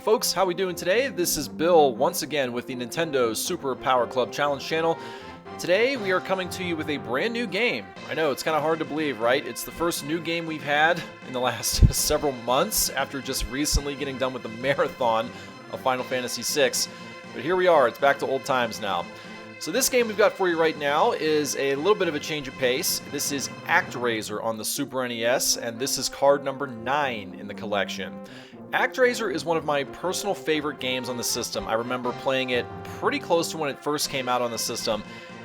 folks, how we doing today? This is Bill once again with the Nintendo Super Power Club Challenge channel. Today we are coming to you with a brand new game. I know, it's kind of hard to believe, right? It's the first new game we've had in the last several months after just recently getting done with the marathon of Final Fantasy VI. But here we are, it's back to old times now. So this game we've got for you right now is a little bit of a change of pace. This is Actraiser on the Super NES, and this is card number 9 in the collection. Actraiser is one of my personal favorite games on the system. I remember playing it pretty close to when it first came out on the system,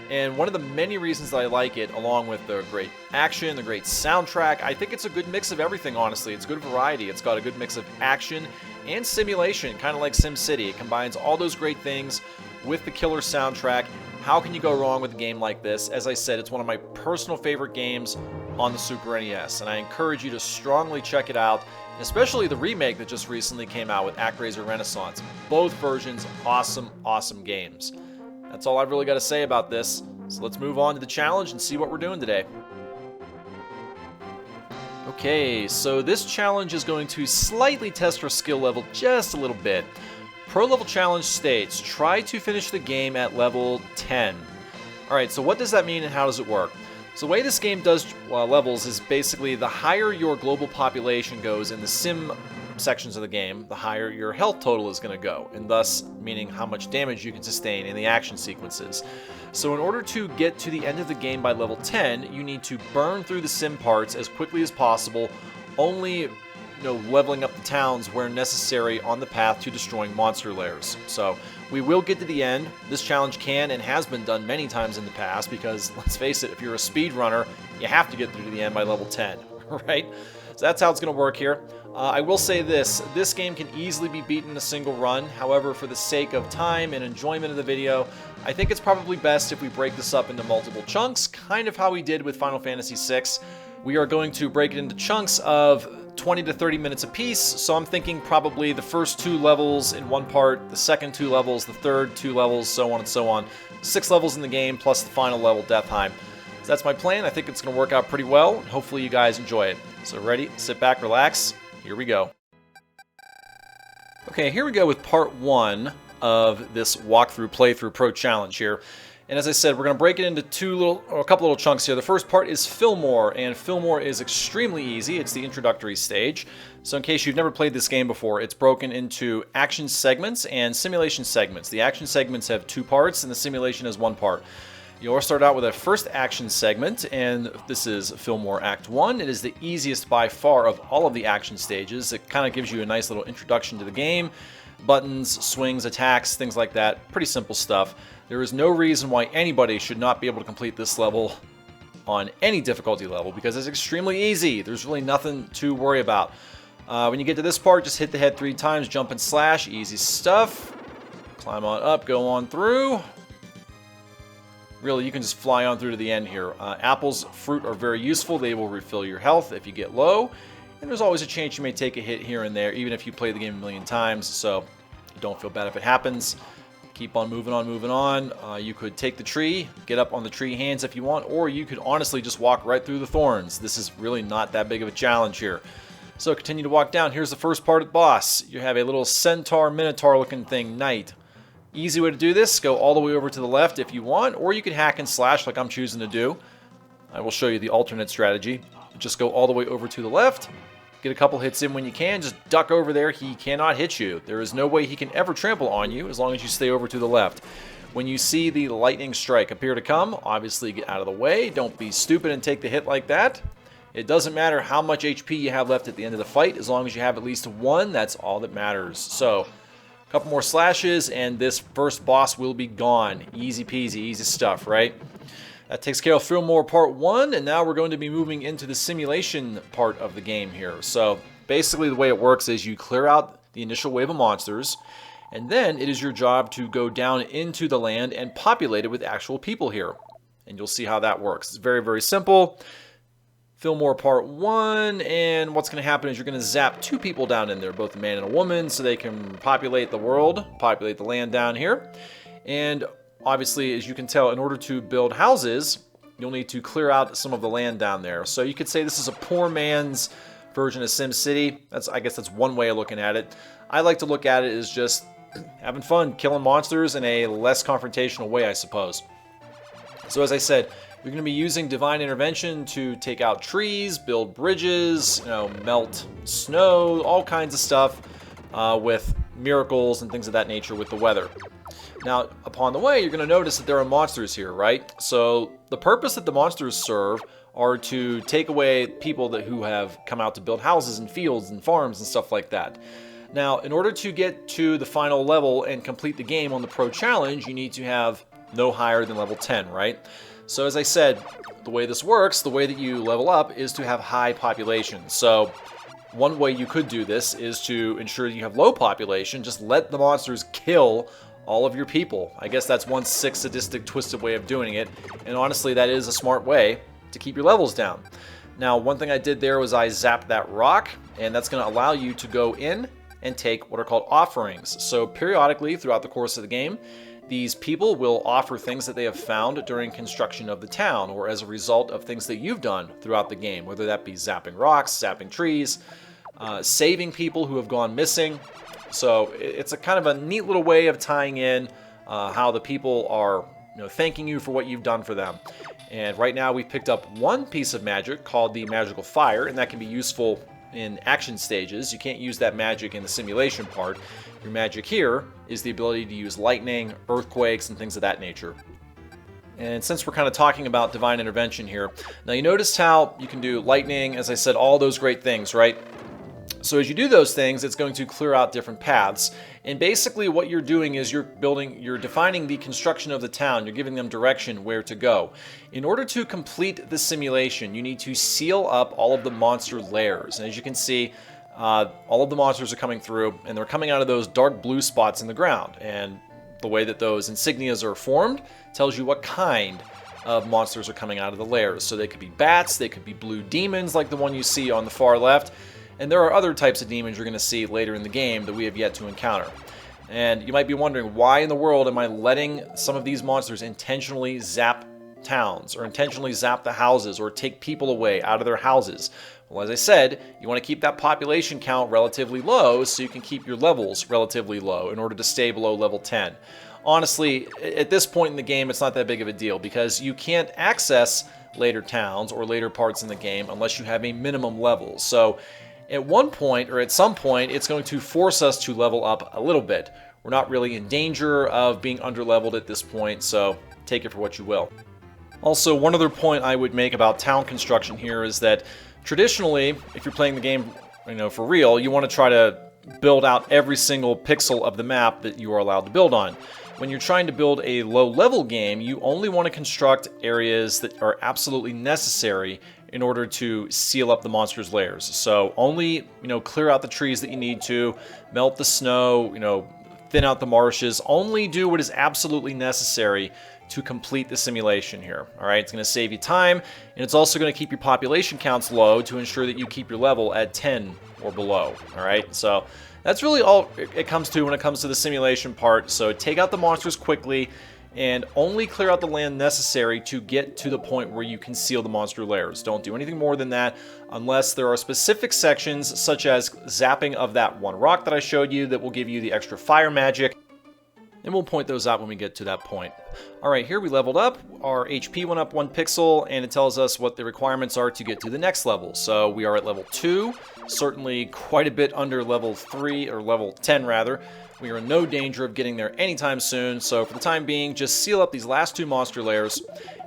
and one of the many reasons that I like it, along with the great action, the great soundtrack, I think it's a good mix of everything, honestly. It's good variety. It's got a good mix of action and simulation, kind of like SimCity. It combines all those great things with the killer soundtrack. How can you go wrong with a game like this? As I said, it's one of my personal favorite games on the Super NES, and I encourage you to strongly check it out, especially the remake that just recently came out with Actraiser Renaissance. Both versions, awesome, awesome games. That's all I've really got to say about this, so let's move on to the challenge and see what we're doing today. Okay, so this challenge is going to slightly test our skill level just a little bit. Pro Level Challenge states, try to finish the game at level 10. Alright, so what does that mean and how does it work? So the way this game does levels is basically the higher your global population goes in the sim sections of the game, the higher your health total is going to go, and thus meaning how much damage you can sustain in the action sequences. So in order to get to the end of the game by level 10, you need to burn through the sim parts as quickly as possible, only leveling up the towns where necessary on the path to destroying monster lairs. So we will get to the end. This challenge can and has been done many times in the past because, let's face it, if you're a speedrunner, you have to get through to the end by level 10, right? So that's how it's going to work here. I will say this game can easily be beaten in a single run. However, for the sake of time and enjoyment of the video, I think it's probably best if we break this up into multiple chunks, kind of how we did with Final Fantasy VI. We are going to break it into chunks of 20 to 30 minutes apiece, so I'm thinking probably the first 2 levels in one part, the second 2 levels, the third 2 levels, so on and so on. 6 levels in the game, plus the final level, Deathheim. So that's my plan. I think it's going to work out pretty well, and hopefully you guys enjoy it. So ready, sit back, relax, here we go. Okay, here we go with part 1 of this walkthrough, playthrough, pro challenge here. And as I said, we're going to break it into a couple little chunks here. The first part is Fillmore, and Fillmore is extremely easy. It's the introductory stage. So in case you've never played this game before, it's broken into action segments and simulation segments. The action segments have 2 parts, and the simulation has 1 part. You'll start out with a first action segment, and this is Fillmore Act 1. It is the easiest by far of all of the action stages. It kind of gives you a nice little introduction to the game. Buttons, swings, attacks, things like that. Pretty simple stuff. There is no reason why anybody should not be able to complete this level on any difficulty level because it's extremely easy. There's really nothing to worry about. When you get to this part, just hit the head 3 times, jump and slash, easy stuff. Climb on up, go on through. Really, you can just fly on through to the end here. Apples, fruit are very useful. They will refill your health if you get low. And there's always a chance you may take a hit here and there, even if you play the game a million times, so don't feel bad if it happens. Keep on moving on, moving on. You could take the tree, get up on the tree hands if you want, or you could honestly just walk right through the thorns. This is really not that big of a challenge here. So continue to walk down. Here's the first part of the boss. You have a little centaur, minotaur looking thing, knight. Easy way to do this, go all the way over to the left if you want, or you can hack and slash like I'm choosing to do. I will show you the alternate strategy. Just go all the way over to the left. Get a couple hits in when you can. Just duck over there. He cannot hit you. There is no way he can ever trample on you as long as you stay over to the left. When you see the lightning strike appear to come, obviously get out of the way. Don't be stupid and take the hit like that. It doesn't matter how much HP you have left at the end of the fight. As long as you have at least 1, that's all that matters. So, a couple more slashes and this first boss will be gone. Easy peasy, easy stuff, right? That takes care of Fillmore Part 1, and now we're going to be moving into the simulation part of the game here. So basically the way it works is you clear out the initial wave of monsters, and then it is your job to go down into the land and populate it with actual people here. And you'll see how that works. It's very, very simple. Fillmore Part 1, and what's going to happen is you're going to zap 2 people down in there, both a man and a woman, so they can populate the world, populate the land down here. And obviously, as you can tell, in order to build houses, you'll need to clear out some of the land down there. So you could say this is a poor man's version of SimCity. I guess that's one way of looking at it. I like to look at it as just having fun, killing monsters in a less confrontational way, I suppose. So as I said, you're going to be using Divine Intervention to take out trees, build bridges, melt snow, all kinds of stuff with miracles and things of that nature with the weather. Now, upon the way, you're going to notice that there are monsters here, right? So the purpose that the monsters serve are to take away people who have come out to build houses and fields and farms and stuff like that. Now, in order to get to the final level and complete the game on the Pro Challenge, you need to have no higher than level 10, right? So as I said, the way this works, the way that you level up is to have high population. So one way you could do this is to ensure you have low population. Just let the monsters kill all of your people. I guess that's one sick, sadistic, twisted way of doing it. And honestly, that is a smart way to keep your levels down. Now, one thing I did there was I zapped that rock, and that's going to allow you to go in and take what are called offerings. So periodically throughout the course of the game, these people will offer things that they have found during construction of the town or as a result of things that you've done throughout the game, whether that be zapping rocks, zapping trees, saving people who have gone missing. So it's a kind of a neat little way of tying in how the people are thanking you for what you've done for them. And right now we've picked up one piece of magic called the Magical Fire, and that can be useful in action stages. You can't use that magic in the simulation part. Your magic here is the ability to use lightning, earthquakes, and things of that nature. And since we're kind of talking about Divine Intervention here, now you noticed how you can do lightning, as I said, all those great things, right? So as you do those things, it's going to clear out different paths. And basically what you're doing is you're defining the construction of the town. You're giving them direction where to go. In order to complete the simulation, you need to seal up all of the monster lairs. And as you can see, all of the monsters are coming through, and they're coming out of those dark blue spots in the ground. And the way that those insignias are formed tells you what kind of monsters are coming out of the lairs. So they could be bats, they could be blue demons like the one you see on the far left. And there are other types of demons you're going to see later in the game that we have yet to encounter. And you might be wondering, why in the world am I letting some of these monsters intentionally zap towns, or intentionally zap the houses, or take people away out of their houses? Well, as I said, you want to keep that population count relatively low so you can keep your levels relatively low in order to stay below level 10. Honestly, at this point in the game, it's not that big of a deal because you can't access later towns or later parts in the game unless you have a minimum level. So at one point, or at some point, it's going to force us to level up a little bit. We're not really in danger of being underleveled at this point, so take it for what you will. Also, one other point I would make about town construction here is that traditionally, if you're playing the game, for real, you want to try to build out every single pixel of the map that you are allowed to build on. When you're trying to build a low-level game, you only want to construct areas that are absolutely necessary in order to seal up the monster's lairs. So only, clear out the trees that you need to, melt the snow, thin out the marshes. Only do what is absolutely necessary to complete the simulation here. All right, it's going to save you time, and it's also going to keep your population counts low to ensure that you keep your level at 10 or below. All right, so that's really all it comes to when it comes to the simulation part. So take out the monsters quickly, and only clear out the land necessary to get to the point where you can seal the monster lairs. Don't do anything more than that unless there are specific sections such as zapping of that one rock that I showed you that will give you the extra fire magic. And we'll point those out when we get to that point. Alright, here we leveled up. Our HP went up 1 pixel, and it tells us what the requirements are to get to the next level. So we are at level 2, certainly quite a bit under level 3, or level 10 rather. We are in no danger of getting there anytime soon, so for the time being, just seal up these last 2 monster lairs,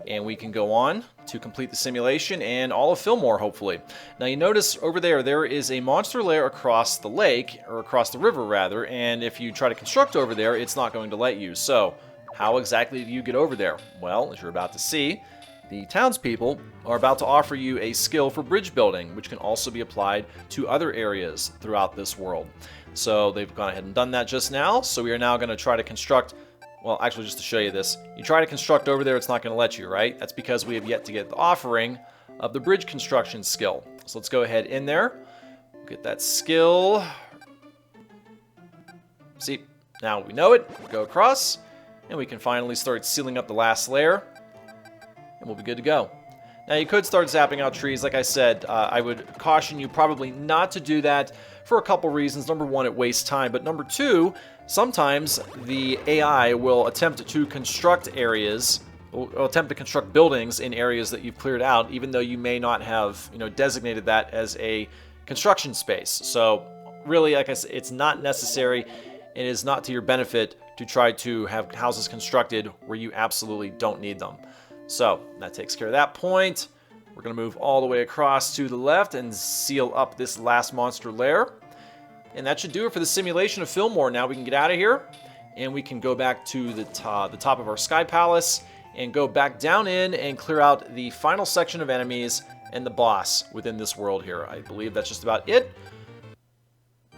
and we can go on to complete the simulation and all of Fillmore, hopefully. Now you notice over there is a monster lair across the lake, or across the river rather, and if you try to construct over there, it's not going to let you. So, how exactly do you get over there? Well, as you're about to see, the townspeople are about to offer you a skill for bridge building, which can also be applied to other areas throughout this world. So they've gone ahead and done that just now, so we are now going to try to construct. Well, actually, just to show you this, you try to construct over there, it's not going to let you, right? That's because we have yet to get the offering of the bridge construction skill. So let's go ahead in there, get that skill. See, now we know it. We go across, and we can finally start sealing up the last layer, and we'll be good to go. Now you could start zapping out trees. Like I said, I would caution you probably not to do that for a couple reasons. Number one, it wastes time, but number two, sometimes the AI will attempt to construct areas, will attempt to construct buildings in areas that you've cleared out, even though you may not have, designated that as a construction space. So really, like I said, it's not necessary. It is not to your benefit to try to have houses constructed where you absolutely don't need them. So that takes care of that point. We're going to move all the way across to the left and seal up this last monster lair. And that should do it for the simulation of Fillmore. Now we can get out of here and we can go back to the top of our Sky Palace and go back down in and clear out the final section of enemies and the boss within this world here. I believe that's just about it.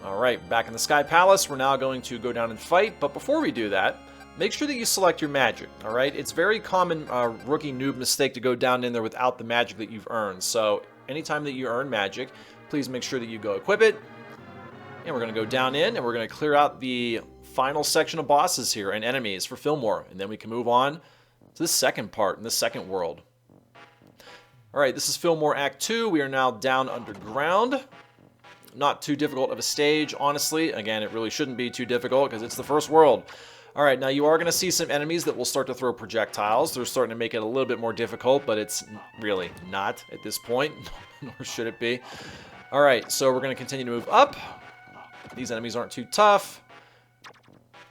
All right, back in the Sky Palace, we're now going to go down and fight. But before we do that, make sure that you select your magic, all right? It's very common rookie noob mistake to go down in there without the magic that you've earned. So anytime that you earn magic, please make sure that you go equip it. And we're going to go down in and we're going to clear out the final section of bosses here and enemies for Fillmore. And then we can move on to the second part in the second world. All right, this is Fillmore Act 2. We are now down underground. Not too difficult of a stage, honestly. Again, it really shouldn't be too difficult because it's the first world. All right, now you are going to see some enemies that will start to throw projectiles. They're starting to make it a little bit more difficult, but it's really not at this point, nor should it be. All right, so we're going to continue to move up. These enemies aren't too tough.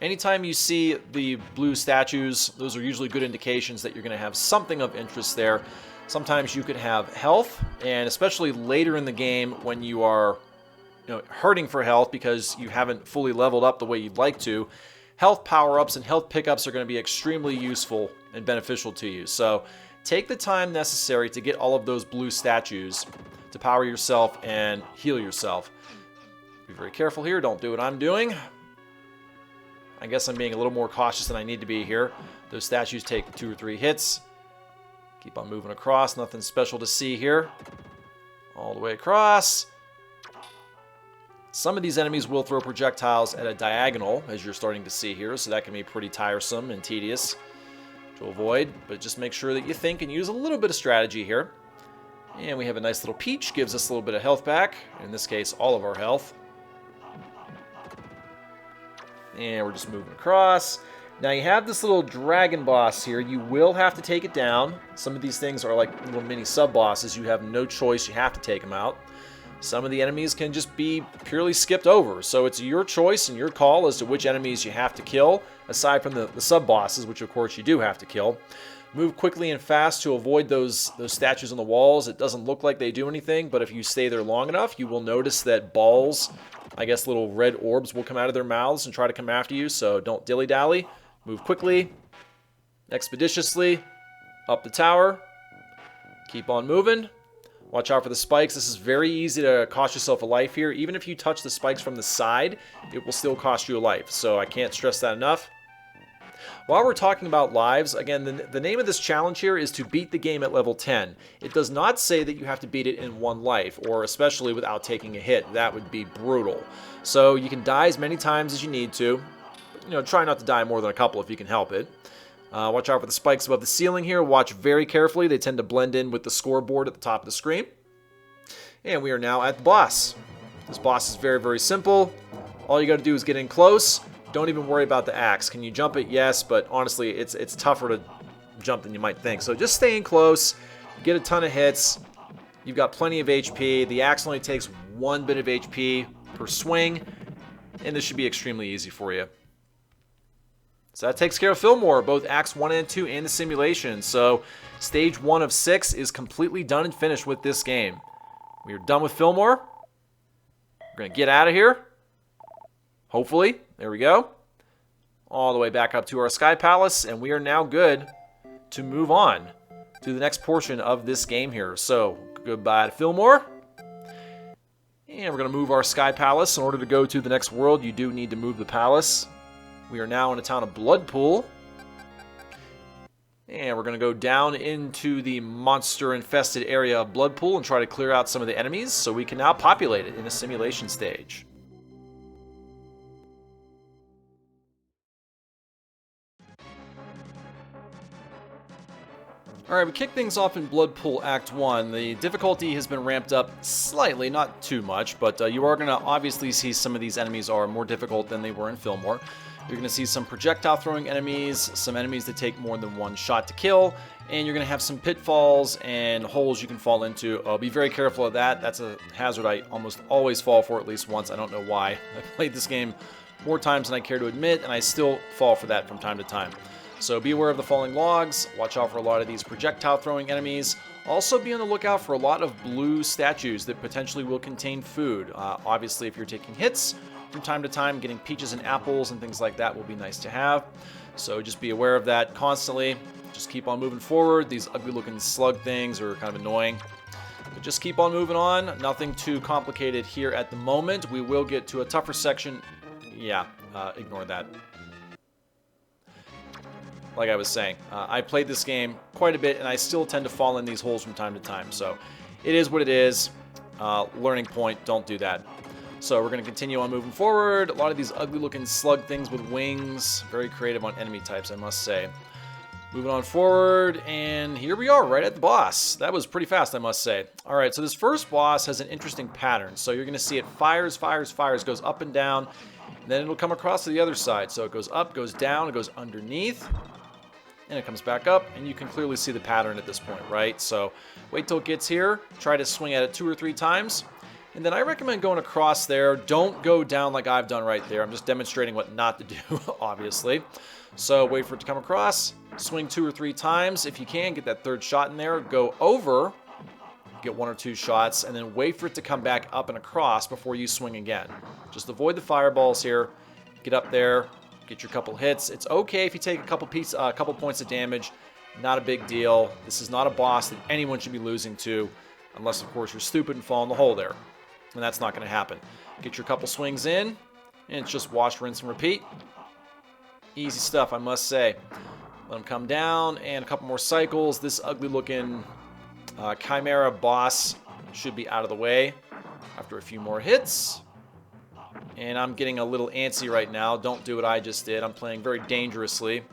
Anytime you see the blue statues, those are usually good indications that you're going to have something of interest there. Sometimes you could have health, and especially later in the game when you are hurting for health because you haven't fully leveled up the way you'd like to, health power-ups and health pickups are going to be extremely useful and beneficial to you. So take the time necessary to get all of those blue statues to power yourself and heal yourself. Be very careful here. Don't do what I'm doing. I guess I'm being a little more cautious than I need to be here. Those statues take 2 or 3 hits. Keep on moving across. Nothing special to see here. All the way across. Some of these enemies will throw projectiles at a diagonal, as you're starting to see here, so that can be pretty tiresome and tedious to avoid, but just make sure that you think and use a little bit of strategy here. And we have a nice little peach, gives us a little bit of health back, in this case all of our health. And we're just moving across. Now you have this little dragon boss here. You will have to take it down. Some of these things are like little mini sub-bosses. You have no choice. You have to take them out. Some of the enemies can just be purely skipped over. So it's your choice and your call as to which enemies you have to kill, aside from the sub-bosses, which of course you do have to kill. Move quickly and fast to avoid those statues on the walls. It doesn't look like they do anything, but if you stay there long enough, you will notice that balls, I guess little red orbs, will come out of their mouths and try to come after you. So don't dilly-dally. Move quickly, expeditiously, up the tower. Keep on moving. Watch out for the spikes. This is very easy to cost yourself a life here. Even if you touch the spikes from the side, it will still cost you a life. So I can't stress that enough. While we're talking about lives, again, the name of this challenge here is to beat the game at level 10. It does not say that you have to beat it in 1 life, or especially without taking a hit. That would be brutal. So you can die as many times as you need to. But, try not to die more than a couple if you can help it. Watch out for the spikes above the ceiling here. Watch very carefully. They tend to blend in with the scoreboard at the top of the screen. And we are now at the boss. This boss is very, very simple. All you got to do is get in close. Don't even worry about the axe. Can you jump it? Yes, but honestly, it's tougher to jump than you might think. So just stay in close. Get a ton of hits. You've got plenty of HP. The axe only takes 1 bit of HP per swing. And this should be extremely easy for you. So that takes care of Fillmore, both Acts 1 and 2 and the simulation. So stage 1 of 6 is completely done and finished with this game. We are done with Fillmore. We're going to get out of here. Hopefully. There we go. All the way back up to our Sky Palace. And we are now good to move on to the next portion of this game here. So goodbye to Fillmore. And we're going to move our Sky Palace. In order to go to the next world, you do need to move the palace. We are now in the town of Bloodpool. And we're going to go down into the monster-infested area of Bloodpool and try to clear out some of the enemies so we can now populate it in a simulation stage. Alright, we kick things off in Bloodpool Act 1. The difficulty has been ramped up slightly, not too much, but you are going to obviously see some of these enemies are more difficult than they were in Fillmore. You're going to see some projectile throwing enemies, some enemies that take more than one shot to kill, and you're going to have some pitfalls and holes you can fall into. Be very careful of that. That's a hazard I almost always fall for at least once. I don't know why. I've played this game more times than I care to admit, and I still fall for that from time to time. So be aware of the falling logs, watch out for a lot of these projectile throwing enemies. Also be on the lookout for a lot of blue statues that potentially will contain food. Obviously, if you're taking hits from time to time, getting peaches and apples and things like that will be nice to have. So just be aware of that constantly. Just keep on moving forward. These ugly looking slug things are kind of annoying. But just keep on moving on. Nothing too complicated here at the moment. We will get to a tougher section. Yeah, ignore that. Like I was saying, I played this game quite a bit, and I still tend to fall in these holes from time to time. So it is what it is. Learning point, don't do that. So we're going to continue on moving forward. A lot of these ugly-looking slug things with wings. Very creative on enemy types, I must say. Moving on forward, and here we are, right at the boss. That was pretty fast, I must say. All right, so this first boss has an interesting pattern. So you're going to see it fires, fires, fires, goes up and down, and then it'll come across to the other side. So it goes up, goes down, it goes underneath, and it comes back up, and you can clearly see the pattern at this point, right? So wait till it gets here, try to swing at it 2 or 3 times, and then I recommend going across there. Don't go down like I've done right there. I'm just demonstrating what not to do, obviously. So wait for it to come across, swing 2 or 3 times. If you can, get that 3rd shot in there, go over, get 1 or 2 shots, and then wait for it to come back up and across before you swing again. Just avoid the fireballs here, get up there, get your couple hits. It's okay if you take a couple points of damage. Not a big deal. This is not a boss that anyone should be losing to, unless, of course, you're stupid and fall in the hole there. And that's not going to happen. Get your couple swings in, and it's just wash, rinse, and repeat. Easy stuff, I must say. Let them come down, and a couple more cycles. This ugly-looking Chimera boss should be out of the way after a few more hits. And I'm getting a little antsy right now. Don't do what I just did. I'm playing very dangerously.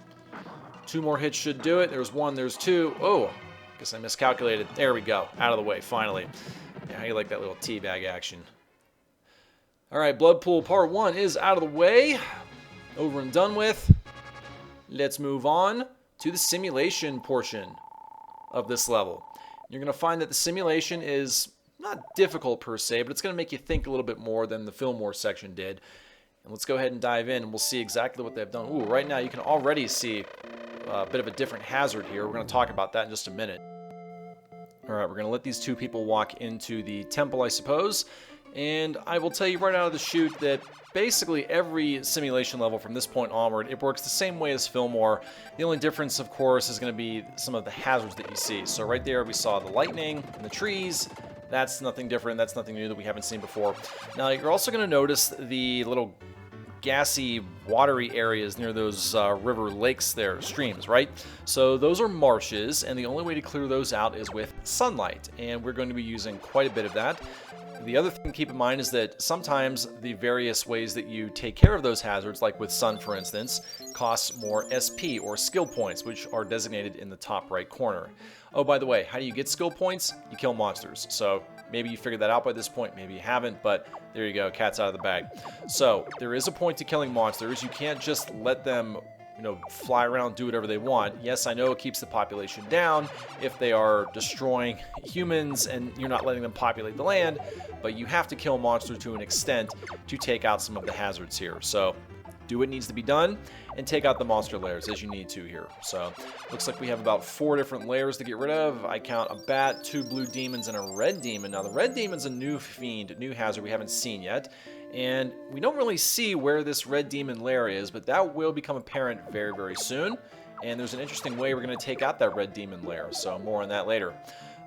2 more hits should do it. There's 1, there's 2. Oh, guess I miscalculated. There we go. Out of the way, finally. Yeah, how you like that little teabag action? Alright, Bloodpool Part 1 is out of the way. Over and done with. Let's move on to the simulation portion of this level. You're going to find that the simulation is not difficult per se, but it's going to make you think a little bit more than the Fillmore section did. And let's go ahead and dive in, and we'll see exactly what they've done. Ooh, right now you can already see a bit of a different hazard here. We're going to talk about that in just a minute. Alright, we're going to let these 2 people walk into the temple, I suppose. And I will tell you right out of the chute that basically every simulation level from this point onward, it works the same way as Fillmore. The only difference, of course, is going to be some of the hazards that you see. So right there we saw the lightning and the trees. That's nothing different. That's nothing new that we haven't seen before. Now, you're also going to notice the little gassy, watery areas near those river lakes there, streams, right? So those are marshes, and the only way to clear those out is with sunlight, and we're going to be using quite a bit of that. The other thing to keep in mind is that sometimes the various ways that you take care of those hazards, like with sun for instance, costs more SP or skill points, which are designated in the top right corner. Oh, by the way, how do you get skill points? You kill monsters. So maybe you figured that out by this point, maybe you haven't, but there you go, cat's out of the bag. So there is a point to killing monsters. You can't just let them, fly around, do whatever they want. Yes, I know it keeps the population down if they are destroying humans and you're not letting them populate the land, but you have to kill monsters to an extent to take out some of the hazards here. So do what needs to be done and take out the monster layers as you need to here. So looks like we have about 4 different layers to get rid of. I count a bat, 2 blue demons, and a red demon. Now the red demon's a new fiend, new hazard we haven't seen yet. And we don't really see where this red demon lair is, but that will become apparent very, very soon. And there's an interesting way we're going to take out that red demon lair, so more on that later.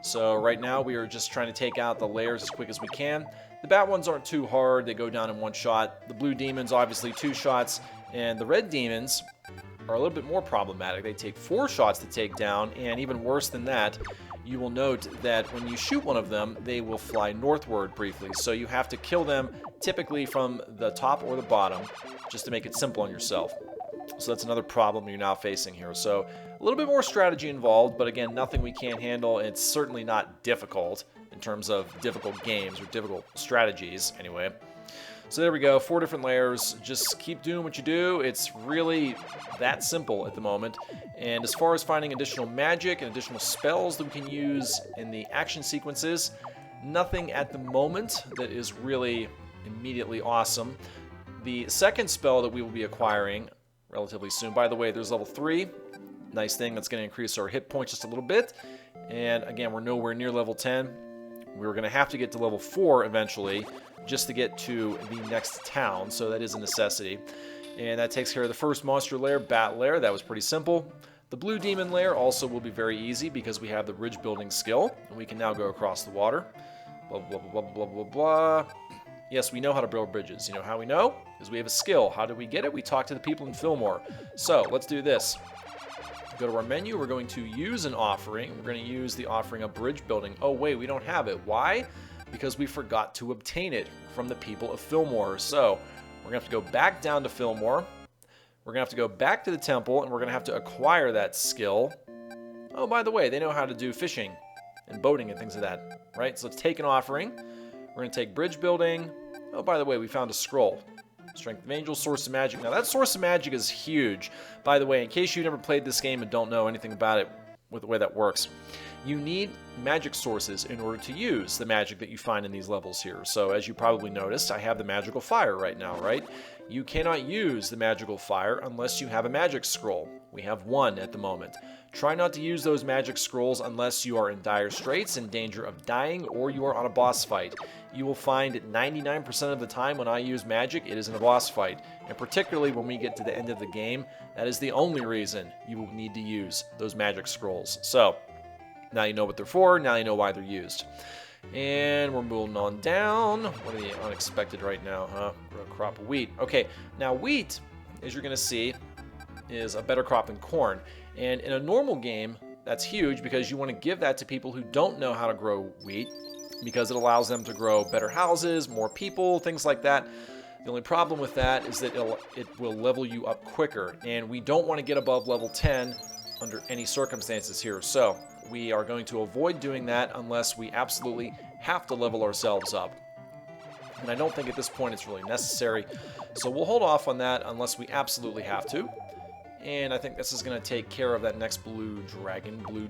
So right now we are just trying to take out the layers as quick as we can. The bat ones aren't too hard, they go down in 1 shot. The blue demons, obviously 2 shots. And the red demons are a little bit more problematic. They take 4 shots to take down, and even worse than that, you will note that when you shoot one of them, they will fly northward briefly. So you have to kill them typically from the top or the bottom, just to make it simple on yourself. So that's another problem you're now facing here. So A little bit more strategy involved, but again, nothing we can't handle, and it's certainly not difficult in terms of difficult games or difficult strategies, anyway. So there we go, 4 different layers. Just keep doing what you do. It's really that simple at the moment. And as far as finding additional magic and additional spells that we can use in the action sequences, nothing at the moment that is really immediately awesome. The second spell that we will be acquiring relatively soon, by the way, there's level 3. Nice thing, that's going to increase our hit points just a little bit. And again, we're nowhere near level 10. We're going to have to get to level 4 eventually just to get to the next town, so that is a necessity. And that takes care of the first monster lair, Bat Lair. That was pretty simple. The Blue Demon Lair also will be very easy because we have the bridge building skill, and we can now go across the water. Blah, blah, blah, blah, blah, blah, blah. Yes, we know how to build bridges. You know how we know? Because we have a skill. How do we get it? We talk to the people in Fillmore. So, let's do this. Go to our menu, we're going to use an offering. We're going to use the offering of bridge building. Oh wait, we don't have it. Why? Because we forgot to obtain it from the people of Fillmore. So, we're going to have to go back down to Fillmore. We're going to have to go back to the temple, and we're going to have to acquire that skill. Oh, by the way, they know how to do fishing and boating and things like that, right? So let's take an offering. We're going to take bridge building. Oh, by the way, we found a scroll. Strength of Angels, Source of Magic. Now, that Source of Magic is huge. By the way, in case you never played this game and don't know anything about it with the way that works, you need magic sources in order to use the magic that you find in these levels here. So, as you probably noticed, I have the magical fire right now, right? You cannot use the magical fire unless you have a magic scroll. We have one at the moment. Try not to use those magic scrolls unless you are in dire straits, in danger of dying, or you are on a boss fight. You will find 99% of the time when I use magic, it is in a boss fight. And particularly when we get to the end of the game, that is the only reason you will need to use those magic scrolls. So, now you know what they're for, now you know why they're used. And we're moving on down. What are the unexpected right now, huh? Grow a crop of wheat. Okay, now wheat, as you're going to see, is a better crop than corn. And in a normal game, that's huge because you want to give that to people who don't know how to grow wheat because it allows them to grow better houses, more people, things like that. The only problem with that is that it will level you up quicker, and we don't want to get above level 10 under any circumstances here. So we are going to avoid doing that unless we absolutely have to level ourselves up. And I don't think at this point it's really necessary. So we'll hold off on that unless we absolutely have to. And I think this is going to take care of that next blue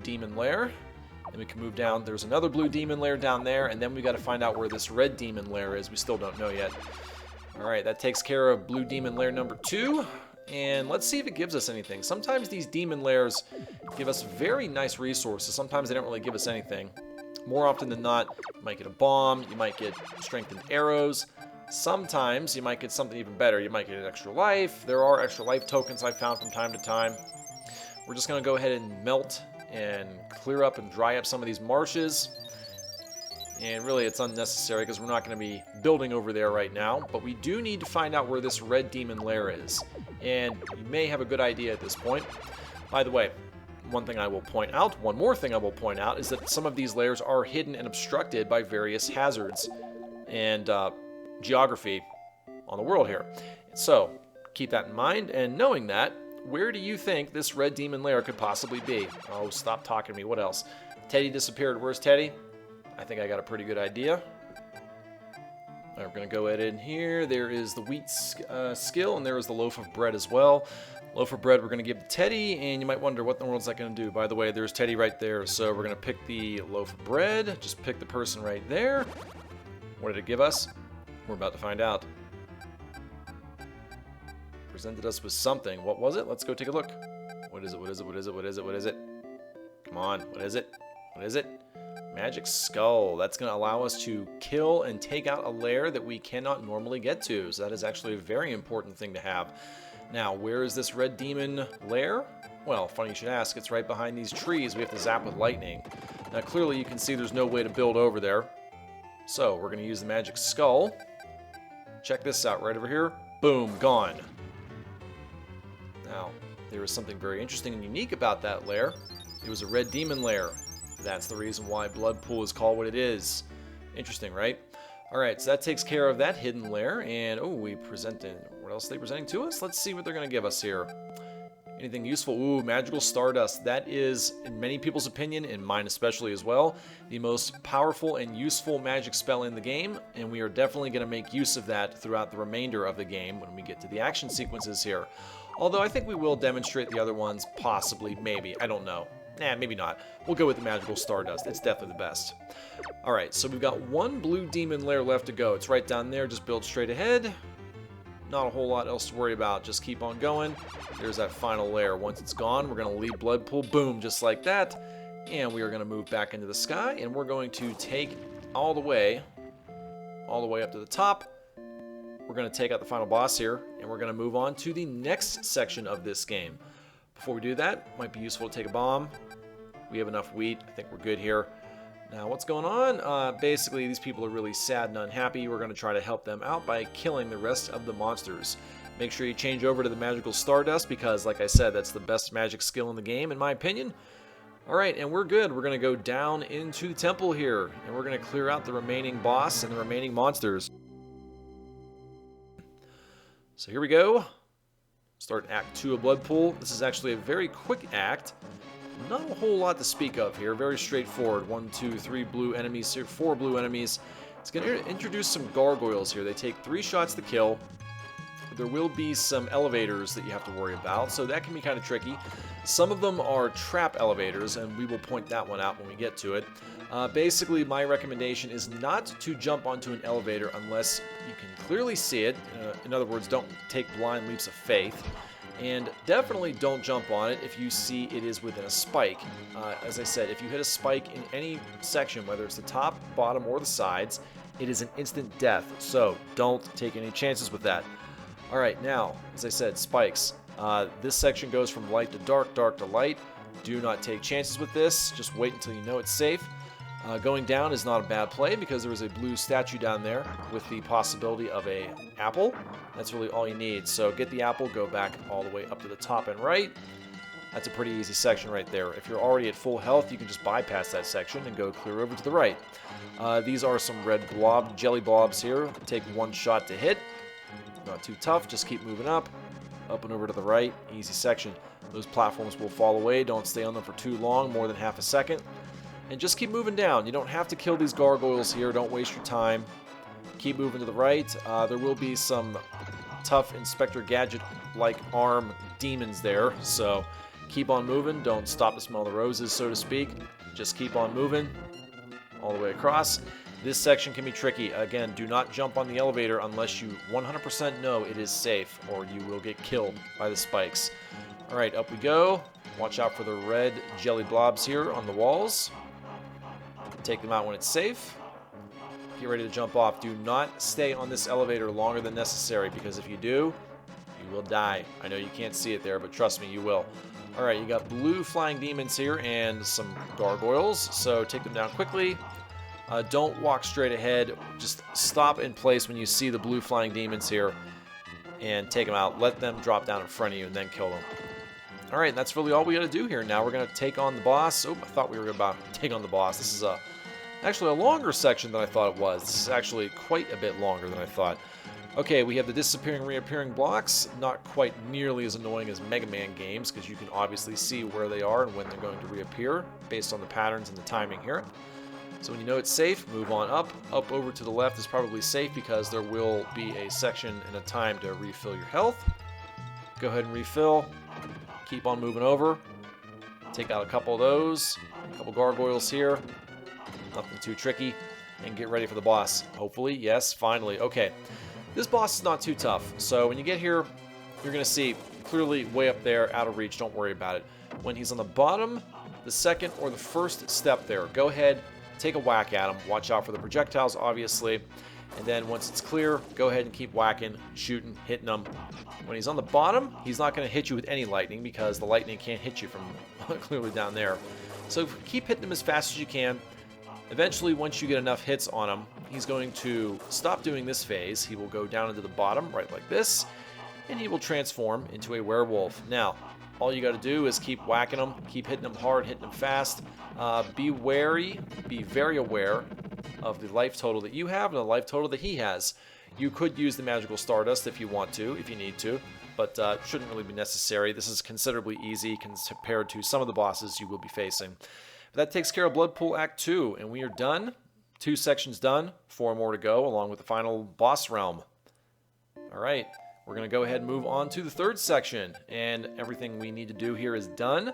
demon lair. Then we can move down. There's another blue demon lair down there, and then we got to find out where this red demon lair is. We still don't know yet. Alright, that takes care of blue demon lair number 2. And let's see if it gives us anything. Sometimes these demon lairs give us very nice resources. Sometimes they don't really give us anything. More often than not, you might get a bomb, you might get strengthened arrows. Sometimes you might get something even better. You might get an extra life. There are extra life tokens I found from time to time. We're just going to go ahead and melt and clear up and dry up some of these marshes. And really it's unnecessary because we're not going to be building over there right now. But we do need to find out where this red demon lair is. And you may have a good idea at this point. By the way, one more thing I will point out is that some of these lairs are hidden and obstructed by various hazards and geography on the world here. So keep that in mind, and knowing that, where do you think this red demon lair could possibly be? Oh, stop talking to me. What else? Teddy disappeared. Where's Teddy? I think I got a pretty good idea. All right, we're going to go ahead in here. There is the wheat skill, and there is the loaf of bread as well. Loaf of bread we're going to give to Teddy, and you might wonder what in the world is that going to do. By the way, there's Teddy right there, so we're going to pick the loaf of bread. Just pick the person right there. What did it give us? We're about to find out. Presented us with something. What was it? Let's go take a look. What is it? What is it? What is it? What is it? What is it? Come on. What is it? What is it? Magic Skull. That's going to allow us to kill and take out a lair that we cannot normally get to. So that is actually a very important thing to have. Now, where is this red demon lair? Well, funny you should ask. It's right behind these trees. We have to zap with lightning. Now, clearly you can see there's no way to build over there. So we're going to use the Magic Skull. Check this out right over here. Boom, gone. Now, there is something very interesting and unique about that lair. It was a red demon lair. That's the reason why Bloodpool is called what it is. Interesting, right? Alright, so that takes care of that hidden lair. And, oh, what else are they presenting to us? Let's see what they're going to give us here. Anything useful? Ooh, Magical Stardust. That is, in many people's opinion, in mine especially as well, the most powerful and useful magic spell in the game, and we are definitely going to make use of that throughout the remainder of the game when we get to the action sequences here. Although I think we will demonstrate the other ones, possibly, maybe, I don't know. Nah, maybe not. We'll go with the Magical Stardust. It's definitely the best. Alright, so we've got one blue demon lair left to go. It's right down there. Just build straight ahead. Not a whole lot else to worry about. Just keep on going. There's that final lair. Once it's gone, we're going to leave Bloodpool. Boom, just like that. And we are going to move back into the sky, and we're going to take all the way up to the top. We're going to take out the final boss here, and we're going to move on to the next section of this game. Before we do that, it might be useful to take a bomb. We have enough wheat. I think we're good here. Now, what's going on? Basically, these people are really sad and unhappy. We're going to try to help them out by killing the rest of the monsters. Make sure you change over to the Magical Stardust because, like I said, that's the best magic skill in the game, in my opinion. Alright, and we're good. We're going to go down into the temple here, and we're going to clear out the remaining boss and the remaining monsters. So here we go. Start Act 2 of Bloodpool. This is actually a very quick act. Not a whole lot to speak of here. Very straightforward. 1, 2, 3 blue enemies here. 4 blue enemies. It's going to introduce some gargoyles here. They take 3 shots to kill. There will be some elevators that you have to worry about, so that can be kind of tricky. Some of them are trap elevators, and we will point that one out when we get to it. Basically, my recommendation is not to jump onto an elevator unless you can clearly see it. In other words, don't take blind leaps of faith. And definitely don't jump on it if you see it is within a spike. As I said, if you hit a spike in any section, whether it's the top, bottom, or the sides, it is an instant death. So don't take any chances with that. Alright, now, as I said, spikes. This section goes from light to dark, dark to light. Do not take chances with this. Just wait until you know it's safe. Going down is not a bad play because there is a blue statue down there with the possibility of an apple. That's really all you need. So get the apple, go back all the way up to the top and right. That's a pretty easy section right there. If you're already at full health, you can just bypass that section and go clear over to the right. These are some red jelly blobs here. Take 1 shot to hit. Not too tough, just keep moving up and over to the right. Easy section. Those platforms will fall away. Don't stay on them for too long, more than half a second. And just keep moving down. You don't have to kill these gargoyles here. Don't waste your time. Keep moving to the right. There will be some tough Inspector Gadget-like arm demons there, so keep on moving. Don't stop to smell the roses, so to speak. Just keep on moving all the way across. This section can be tricky. Again, do not jump on the elevator unless you 100% know it is safe, or you will get killed by the spikes. Alright, up we go. Watch out for the red jelly blobs here on the walls. Take them out when it's safe. Get ready to jump off. Do not stay on this elevator longer than necessary, because if you do, you will die. I know you can't see it there, but trust me, you will. Alright, you got blue flying demons here and some gargoyles, so take them down quickly. Don't walk straight ahead. Just stop in place when you see the blue flying demons here and take them out. Let them drop down in front of you and then kill them. Alright, that's really all we gotta do here. Now we're gonna take on the boss. Oh, I thought we were about to take on the boss. This is actually a longer section than I thought it was. This is actually quite a bit longer than I thought. Okay, we have the disappearing, reappearing blocks. Not quite nearly as annoying as Mega Man games, because you can obviously see where they are and when they're going to reappear based on the patterns and the timing here. So when you know it's safe, move on up. Up over to the left is probably safe because there will be a section and a time to refill your health. Go ahead and refill. Keep on moving over. Take out a couple of those. A couple gargoyles here. Nothing too tricky. And get ready for the boss. Hopefully, yes, finally. Okay. This boss is not too tough. So when you get here, you're going to see clearly way up there, out of reach. Don't worry about it. When he's on the bottom, the second or the first step there, go ahead, take a whack at him. Watch out for the projectiles, obviously. And then once it's clear, go ahead and keep whacking, shooting, hitting him. When he's on the bottom, he's not going to hit you with any lightning because the lightning can't hit you from clearly down there. So keep hitting him as fast as you can. Eventually, once you get enough hits on him, he's going to stop doing this phase. He will go down into the bottom, right like this, and he will transform into a werewolf. Now, all you got to do is keep whacking him, keep hitting him hard, hitting him fast. Be wary, be very aware of the life total that you have and the life total that he has. You could use the Magical Stardust if you want to, if you need to. but shouldn't really be necessary. This is considerably easy compared to some of the bosses you will be facing. But that takes care of Bloodpool Act 2, and we are done. 2 sections done, 4 more to go, along with the final boss realm. Alright, we're going to go ahead and move on to the 3rd section, and everything we need to do here is done.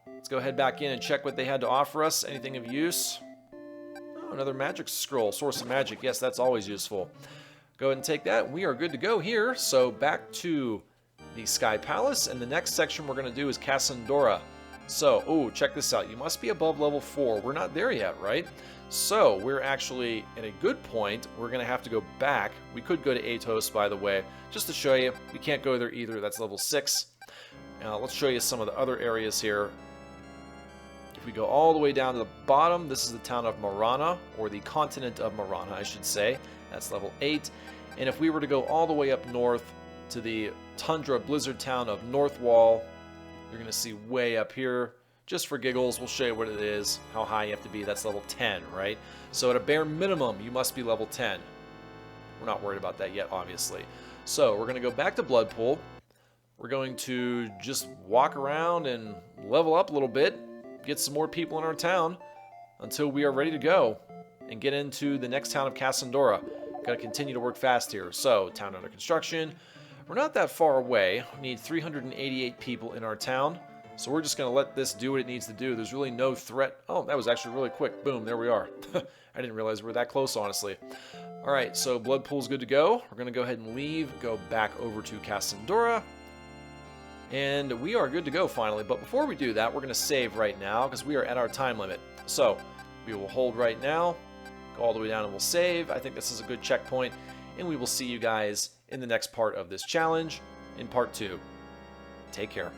Let's go head back in and check what they had to offer us. Anything of use? Oh, another magic scroll, source of magic. Yes, that's always useful. Go ahead and take that. We are good to go here. So back to the Sky Palace, and the next section we're going to do is Cassandora. So, oh, check this out. You must be above level 4. We're not there yet, right? So we're actually at a good point. We're going to have to go back. We could go to Atos, by the way, just to show you. We can't go there either. That's level 6. Now, let's show you some of the other areas here. If we go all the way down to the bottom, this is the town of Marana, or the continent of Marana, I should say. That's level 8. And if we were to go all the way up north to the tundra blizzard town of Northwall, you're going to see way up here. Just for giggles, we'll show you what it is, how high you have to be. That's level 10, right? So at a bare minimum, you must be level 10. We're not worried about that yet, obviously. So we're going to go back to Bloodpool. We're going to just walk around and level up a little bit, get some more people in our town until we are ready to go and get into the next town of Cassandora. Got to continue to work fast here. So, town under construction. We're not that far away. We need 388 people in our town. So we're just going to let this do what it needs to do. There's really no threat. Oh, that was actually really quick. Boom, there we are. I didn't realize we were that close, honestly. All right, so Bloodpool's good to go. We're going to go ahead and leave, go back over to Cassandora. And we are good to go finally. But before we do that, we're going to save right now because we are at our time limit. So we will hold right now, go all the way down and we'll save. I think this is a good checkpoint. And we will see you guys in the next part of this challenge, in part 2. Take care.